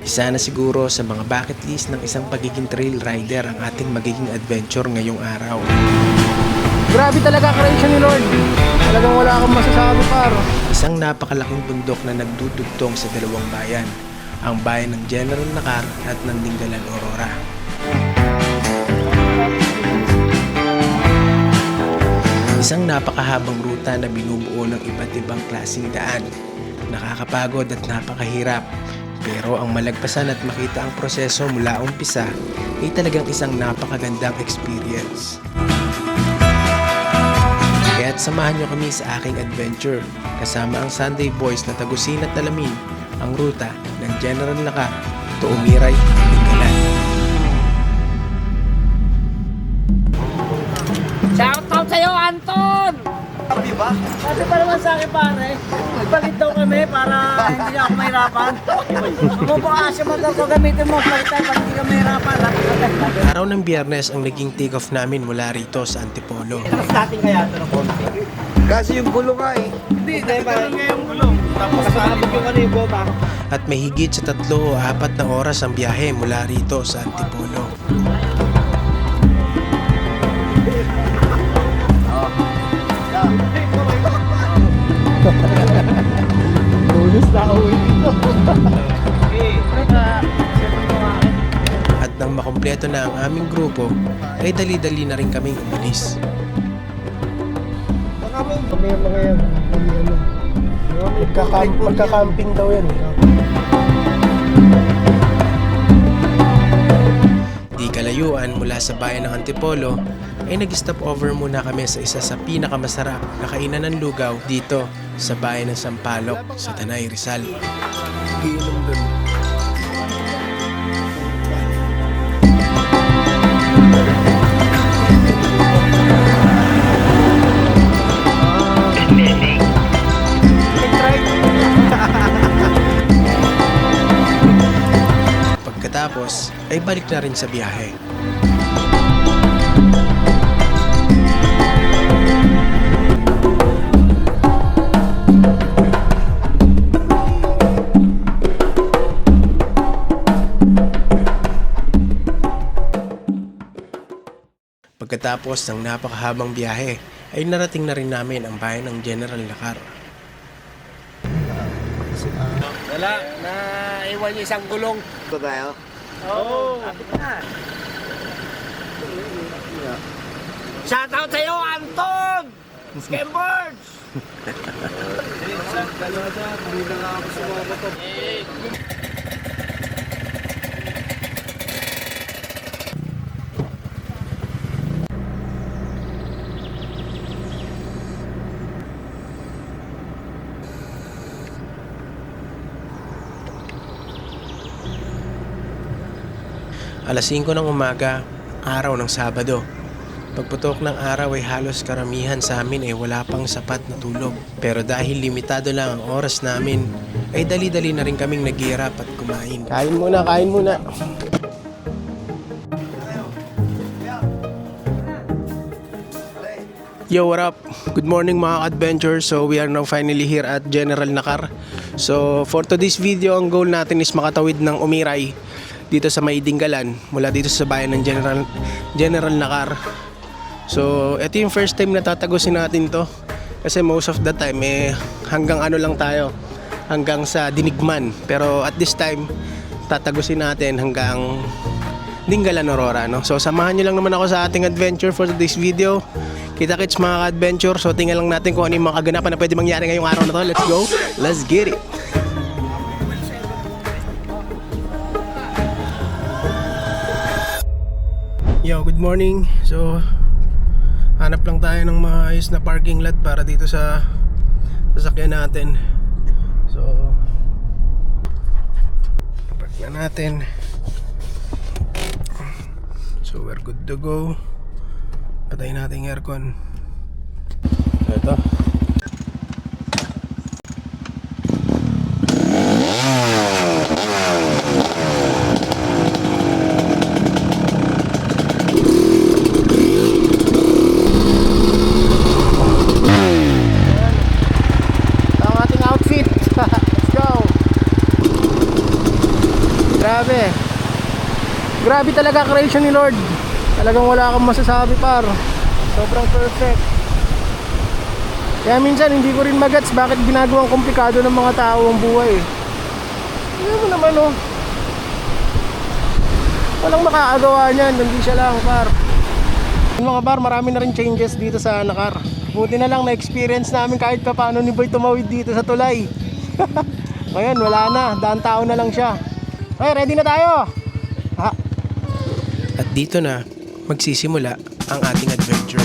Isa na siguro sa mga bucket list ng isang pagiging trail rider ang ating magiging adventure ngayong araw. Grabe talaga creation ni Lord. Talagang wala akong masasabi, par. Isang napakalaking bundok na nagdudugtong sa dalawang bayan, ang bayan ng General Nakar at ng Dingalan, Aurora. Isang napakahabang ruta na binubuo ng iba't ibang klaseng daan. Nakakapagod at napakahirap. Pero ang malagpasan at makita ang proseso mula umpisa ay talagang isang napakagandang experience. Kaya't samahan nyo kami sa aking adventure kasama ang Sunday Boys na tagusin at alamin ang ruta ng General Nakar to Umiray, Dingalan. Shoutout sa'yo, Anton! Diba? Kasi pa naman sa akin, pare. Magpalit daw kami para hindi ako mahirapan. Mabukas yung magagamitin mo. Palit tayo para hindi ka mahirapan. Araw ng Biyernes ang naging take-off namin mula rito sa Antipolo. Tapos natin kaya ito ng konti. Kasi yung gulong nga eh. Hindi, parang nga yung gulong. Tapos kasabit yung ano yung bota. At may higit sa 3 o 4 na oras ang biyahe mula rito sa Antipolo. Bonus na uwi dito. At nang makumpleto na ang aming grupo, ay dali-dali na rin kaming umalis. Kami yung mga yan. Magka-camping daw yan. Di kalayuan mula sa bayan ng Antipolo, ay nag-stop over muna kami sa isa sa pinakamasarap na kainan ng lugaw dito sa bayan ng Sampaloc sa Tanay, Rizal. Giinom dun. Pagkatapos ay balik na rin sa biyahe. Pagkatapos ng napakahabang biyahe, ay narating na rin namin ang bayan ng General Nakar. Wala, naiwan yung isang gulong. Ito tayo? Oo. Shoutout sa'yo, Anton! Skimboards! Alas 5 ng umaga, araw ng Sabado. Pagputok ng araw ay halos karamihan sa amin ay wala pang sapat na tulog. Pero dahil limitado lang ang oras namin, ay dali-dali na rin kaming naghihirap at kumain. Kain muna, kain muna. Yo, what up? Good morning mga adventure. So we are now finally here at General Nakar. So for today's video, ang goal natin is makatawid ng Umiray dito sa May Dingalan, mula dito sa bayan ng General Nakar. So ito yung first time na tatagusin natin to, kasi most of the time hanggang ano lang tayo, hanggang sa Dinigman. Pero at this time tatagusin natin hanggang Dingalan, Aurora, no? So samahan nyo lang naman ako sa ating adventure for today's video. Kita-kits mga adventure. So tingnan lang natin kung ano yung mga kaganapan na pwede mangyari ngayong araw na to. Let's go, let's get it. Yo, good morning. So hanap lang tayo ng maayos na parking lot para dito sa sasakyan natin. So park na natin. So we're good to go. Patayin natin yung aircon. So ito. Grabe talaga creation ni Lord. Talagang wala akong masasabi par. Sobrang perfect. Kaya minsan hindi ko rin magets bakit ginagawang komplikado ng mga tao ang buhay. Hindi mo naman oh. Walang makakagawa niyan, hindi siya lang par. Mga par, marami na rin changes dito sa Nakar. Buti na lang na-experience namin kahit pa paano ni Boy tumawid dito sa tulay. Ngayon wala na, daan tao na lang siya. Okay, ready na tayo. Ha? At dito na magsisimula ang ating adventure.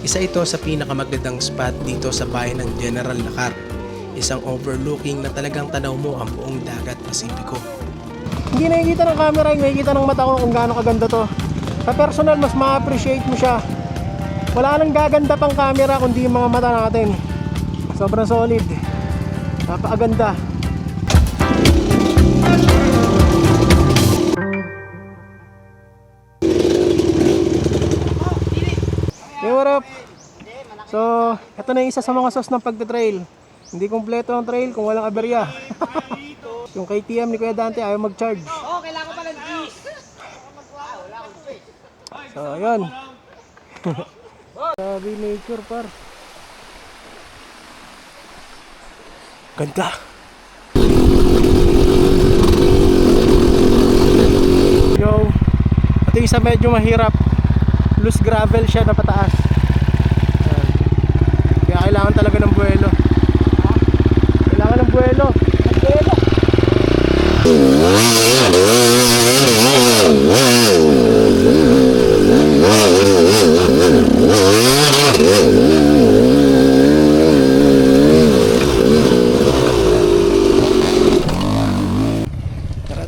Isa ito sa pinakamagandang spot dito sa bayan ng General Nakar. Isang overlooking na talagang tanaw mo ang buong dagat Pasipiko. Hindi nakikita ng camera, nakikita ng mata ko kung gaano kaganda to. Sa personal, mas ma-appreciate mo siya. Wala nang gaganda pang camera kundi yung mga mata natin. Sobrang solid. Napakaganda. Hey, what up? So, ito na yung isa sa mga sauce ng pagta-trail. Hindi kompleto ang trail kung walang aberya. Yung KTM ni Kuya Dante ayaw mag-charge. Oo, kailangan ko pala ng cheese. So, ayun. Sabi nature par. Ganda. Yo. Ito yung isa medyo mahirap. Loose gravel siya na pataas. Ayan. Kaya kailangan talaga ng buwelo. Kailangan ng buwelo. Ang buwelo.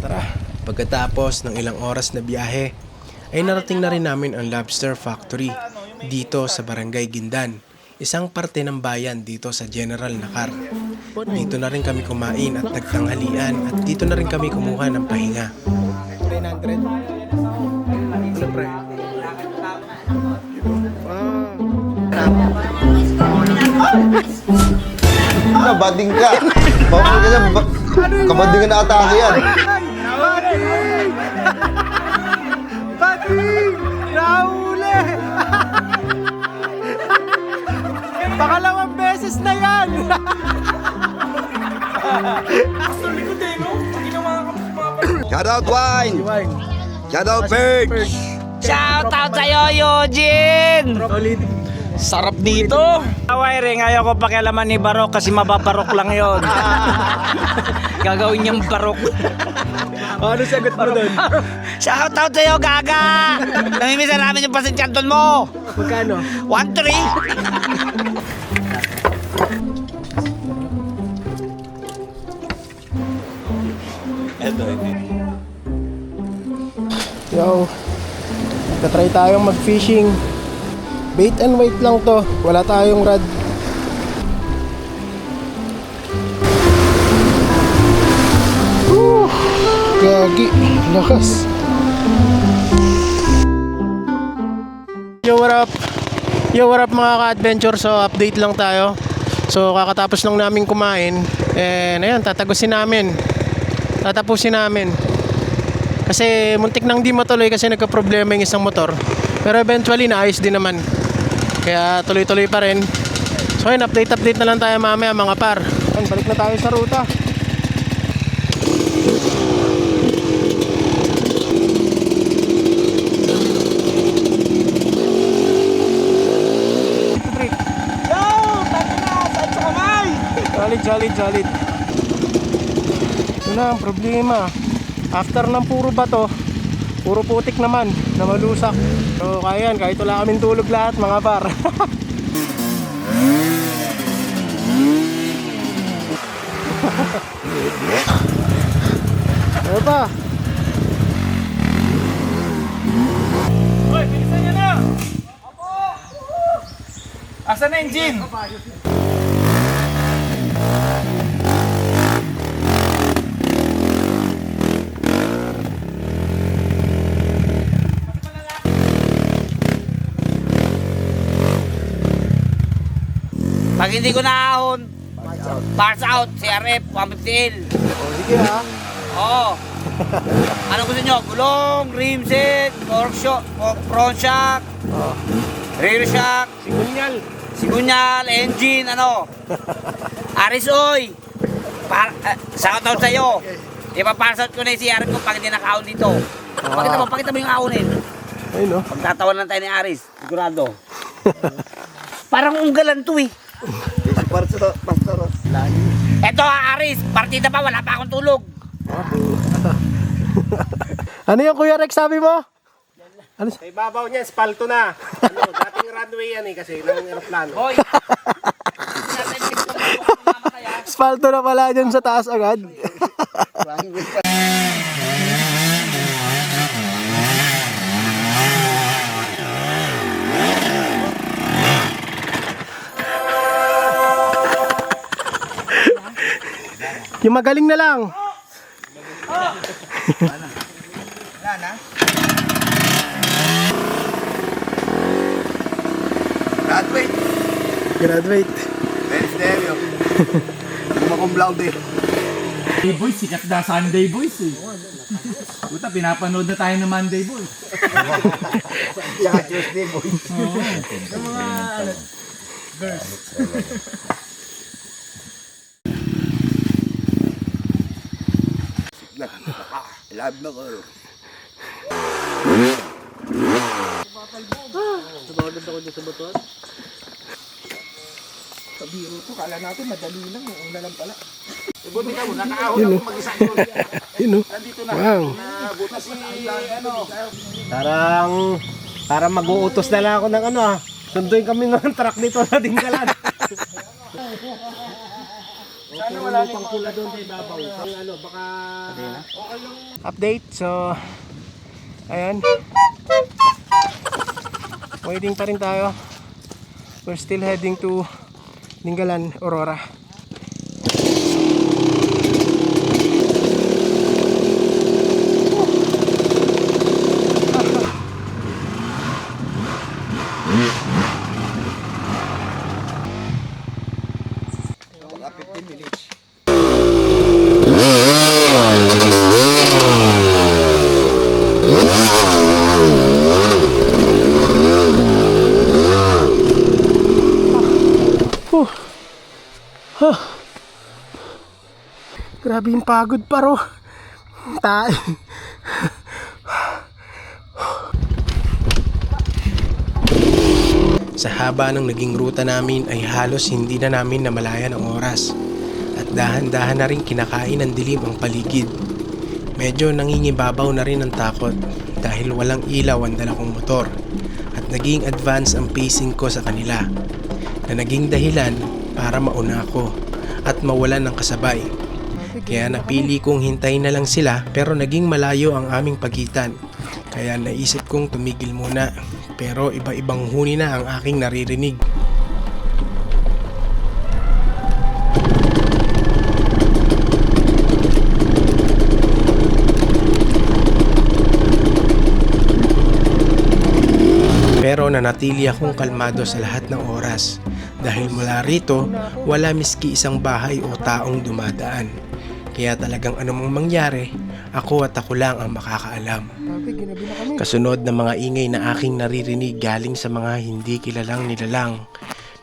Tara. Pagkatapos ng ilang oras na biyahe, ay narating na rin namin ang Lobster Factory dito sa Barangay Guindan, isang parte ng bayan dito sa General Nakar. Dito na rin kami kumain at nagtanghalian at dito na rin kami kumuha ng pahinga. 300. Ano pre? Bading ka. Bawal ka na. Kabading na atake yan. Bading! Nahuli! Pakalawang beses na yan! Shout out wine. Shout out Perch. Shout out sa'yo, Eugene! Solid. Sarap dito! Wiring, ayaw ko pakialaman ni Barok kasi mababarok lang yon. Gagawin niyang barok. Ano sagot mo doon? Shout out sa'yo, Gaga! Namimisa namin yung pasit canton mo! Magkano? 1-3! Yo, tatry tayong mag-fishing. Bait and wait lang to. Wala tayong rod. Gagi, lakas. Yo, what up? Yo, what up mga ka-adventure? So, update lang tayo. So, kakatapos lang namin kumain. And, ayun, tatapusin namin. Kasi muntik nang di matuloy kasi nagka-problema yung isang motor. Pero eventually naayos din naman. Kaya tuloy-tuloy pa rin. So ayun, update na lang tayo mamaya mga par. Yan, balik na tayo sa ruta. Solid. Ito na ang problema. After ng puro bato, puro putik naman na malusak. So kaya yan, kahit wala kaming tulog lahat mga par. Ano pa? Hoy, bilisan niyo na! Asan na engine? Pag hindi ko naahon, parts out, CRF, 150L. Sige ha. Oo. Ano gusto nyo? Gulong, rim set, fork shock, front shock, rear shock, sigunyal, engine, ano. Aris oy. Shout out sa'yo. Ipaparse out ko na yung CRF ko pag hindi nakaahon dito. Pakita mo yung ahonin. Ayun o. Pagtatawan lang tayo ni Aris, sigurado. Parang unggalan to eh. Eto Aris, partida pa, wala pa akong tulog. Ano yung Kuya Rex sabi mo? Ano? Sa ibabaw niya, espalto na. Dating runway yan kasi ng aeroplano. Hoy! Spalto na pala dyan sa taas agad. Yung magaling na lang. Graduate. Very stereo. Kumakumblaude. Monday Boys, sikat na Sunday Boys eh. Puta, pinapanood na tayo ng Monday Boys. Tsaka Tuesday boys. Yung mga girls. Love na ko. Yun o. Wow. Parang mag-uutos na lang ako ng ano ah. Sunduin kami ng truck dito sa Dinggalan. Update, so ayan, waiting pa rin tayo. We're still heading to Dinggalan, Aurora. Grabe yung pagod paro. Sa haba ng naging ruta namin ay halos hindi na namin namalayan ang oras. At dahan-dahan na rin kinakain ng dilim ang paligid. Medyo nangingibabaw na rin ang takot dahil walang ilaw ang dala kong motor. At naging advance ang pacing ko sa kanila na naging dahilan para mauna ako at mawalan ng kasabay. Kaya napili kong hintayin na lang sila pero naging malayo ang aming pagitan. Kaya naisip kong tumigil muna pero iba-ibang huni na ang aking naririnig. Pero nanatili akong kalmado sa lahat ng oras dahil mula rito wala miski isang bahay o taong dumadaan. Kaya talagang anumang mangyari, ako at ako lang ang makakaalam. Kasunod ng mga ingay na aking naririnig galing sa mga hindi kilalang nilalang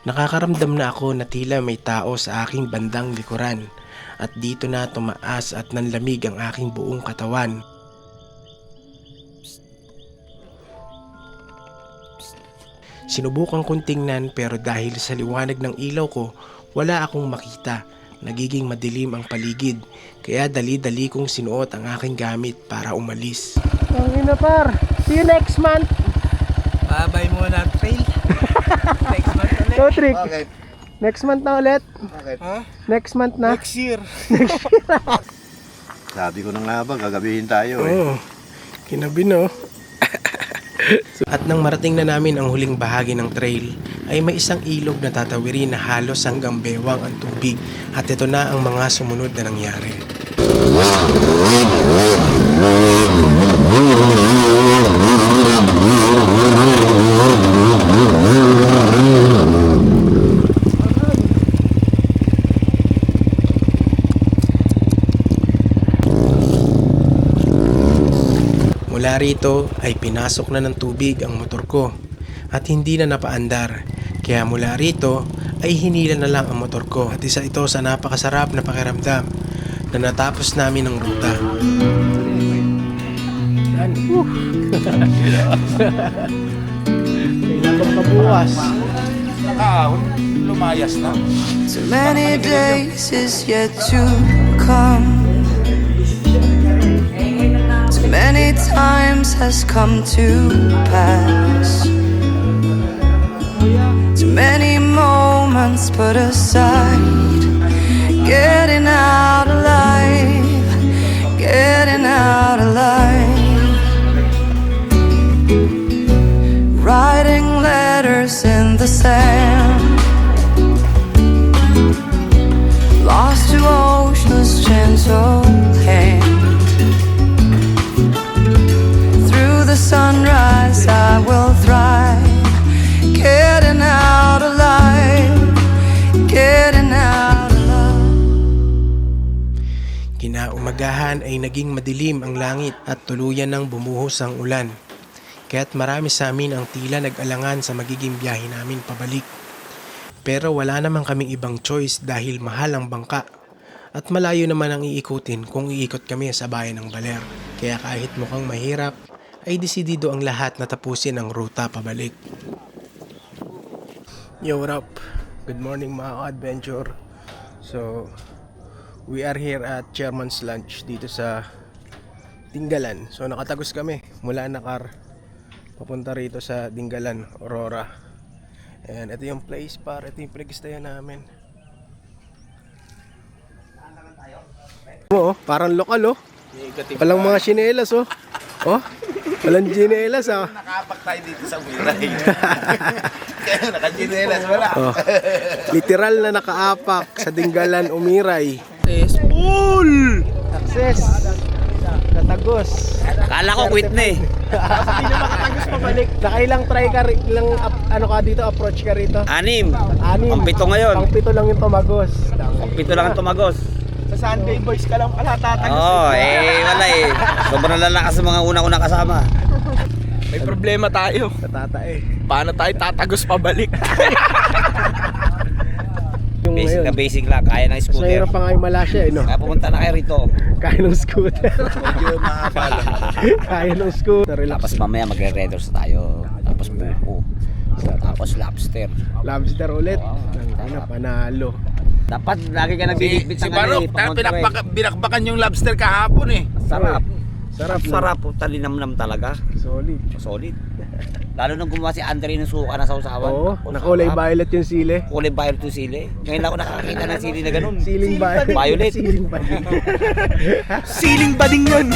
Nakakaramdam na ako na tila may tao sa aking bandang likuran at dito na tumaas at nanlamig ang aking buong katawan. Sinubukan kong tingnan pero dahil sa liwanag ng ilaw ko, wala akong makita. Nagiging madilim ang paligid, kaya dali-dali kong sinuot ang aking gamit para umalis. Ang ina par. See you next month. Babay muna trail. Next month ulit. So trick. Okay. Next month na ulit. Okay. Next month na. Next year. Sabi ko na nga ba, gagabihin tayo eh. Oh, kinabi no. At nang marating na namin ang huling bahagi ng trail, ay may isang ilog na tatawirin na halos hanggang bewang ang tubig at ito na ang mga sumunod na nangyari. Mula rito ay pinasok na ng tubig ang motor ko at hindi na napaandar. Kaya mula rito ay hinila na lang ang motor ko at isa ito sa napakasarap na pakiramdam na natapos namin ang ruta. Kailangan pabukas. Lumayas na. Too many days is yet to come. Too many times has come to pass. Too many moments put aside. Getting out alive. Getting out alive. Writing letters in the sand. Lost to ocean's gentle hand. Through the sunrise I will thrive. Getting out alive. Getting out alive. Kinaumagahan ay naging madilim ang langit at tuluyan ng bumuhos ang ulan. Kaya't marami sa amin ang tila nag-alangan sa magiging biyahe namin pabalik. Pero wala naman kaming ibang choice dahil mahal ang bangka. At malayo naman ang iikutin kung iikot kami sa bayan ng Baler. Kaya kahit mukhang mahirap, ay desidido ang lahat na tapusin ang ruta pabalik. Yo, what up? Good morning mga adventure. So, we are here at Chairman's Lunch dito sa Dingalan. So, nakatagos kami mula Nakar papunta rito sa Dingalan, Aurora. And ito yung place par, ito yung pinag-stayan namin. Oo, parang lokal oh. Walang mga tsinelas oh. Oh, walang tsinelas ah. Nakapak tayo dito sa Umiray. Kaya nakachinelas wala. Oh, literal na nakaapak sa Dingalan, Umiray. Success. Katagos. Kala ko quit na eh. Hindi na makatagos pabalik. Nakailang try ka, ilang ano ka dito, approach ka rito? 6. Anim. Pang-pito ngayon. Pang-pito lang yung tumagos. Pito lang ang tumagos. Sa Sunday Boys ka lang pala tatagos. Oo, wala eh. Sobrang lalakas sa mga unang-unang kasama. May problema tayo. Katata eh. Paano tayo tatagos pabalik? Yung Basic na ngayon. basic lang, kaya ng So scooter. hirap pa nga yung Malaysia eh, no? Kaya pumunta na kayo rito. Kaya ng scooter. Medyo mahaba lang. Kaya ng scooter. Relax. Tapos mamaya magre-redors tayo. Tapos buko. Tapos lobster. Lobster ulit. Ano, panalo. Dapat lagi ka nagbibitbit Si ng Barok, binakbakan yung lobster kahapon eh. Sarap. Sarap. Sarap po, talinamnam talaga. Solid. Solid. Lalo nung gumawa si Andre ng suka na sausawan. Oo, nakulay violet yung sili. Kulay violet yung sili. Ngayon lang ako nakakita ng sili na ganun. Siling violet. Violet. Siling violet. Siling bading yun.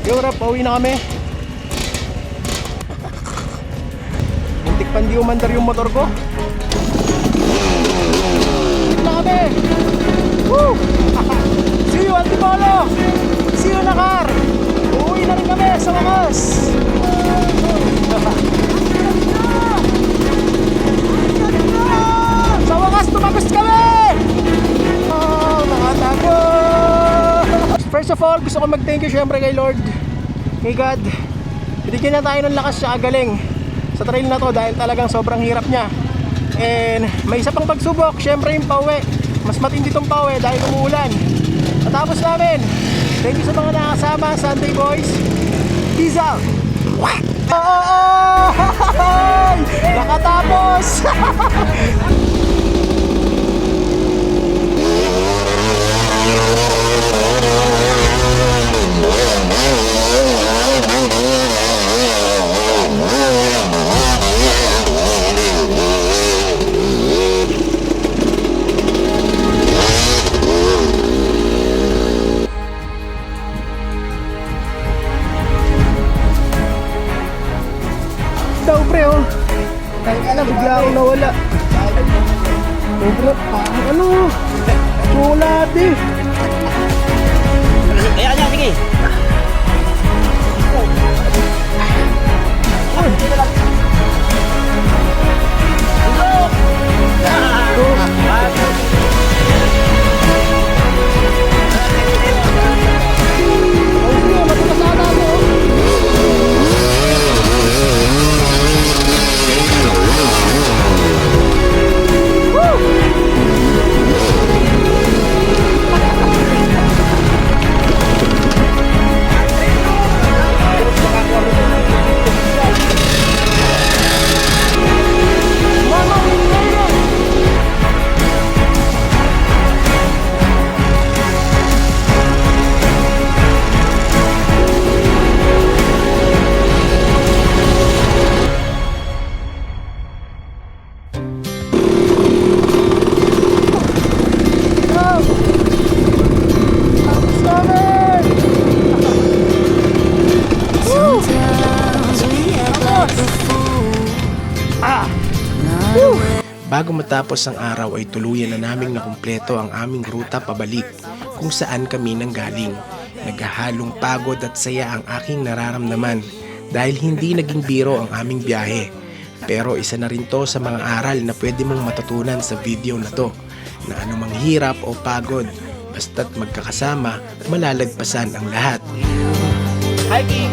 Yo, Rap, pauwi na kami. Muntik pa hindi umandar yung motor ko. Dito na kami. Woo! See you, Antipolo! See you, Nakar! Uuwi na rin kami sa wakas! first of all, gusto ko mag-thank you syempre kay Lord, kay God. Binigyan na tayo ng lakas siya galing sa trail na to dahil talagang sobrang hirap niya. And may isa pang pagsubok, syempre yung pauwi. Mas matindi tong pauwi dahil umuulan. Natapos namin. Thank you sa mga nakasama, Sunday Boys. Peace out! Oh! Nakatapos! Daw pre oh. Kahit alam, bigla akong nawala. Sobra, parang ano? Chocolate. Ayan, sige. Bago matapos ang araw ay tuluyan na naming nakumpleto ang aming ruta pabalik kung saan kami nanggaling. Naghahalong pagod at saya ang aking nararamdaman dahil hindi naging biro ang aming biyahe. Pero isa na rin to sa mga aral na pwede mong matutunan sa video na to, na anumang hirap o pagod, basta't magkakasama, malalagpasan ang lahat. Hiking!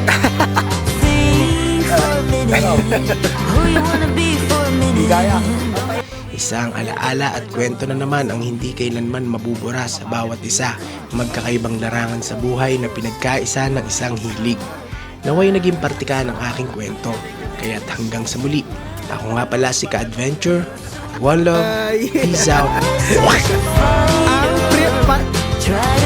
Isang alaala at kwento na naman ang hindi kailanman mabubura sa bawat isa, magkakaibang larangan sa buhay na pinagkaisa ng isang hilig. Naway naging parte ka ng aking kwento, kaya't hanggang sa muli. Ako nga pala si Ka-Adventure. One love, peace out. Ang pre- Try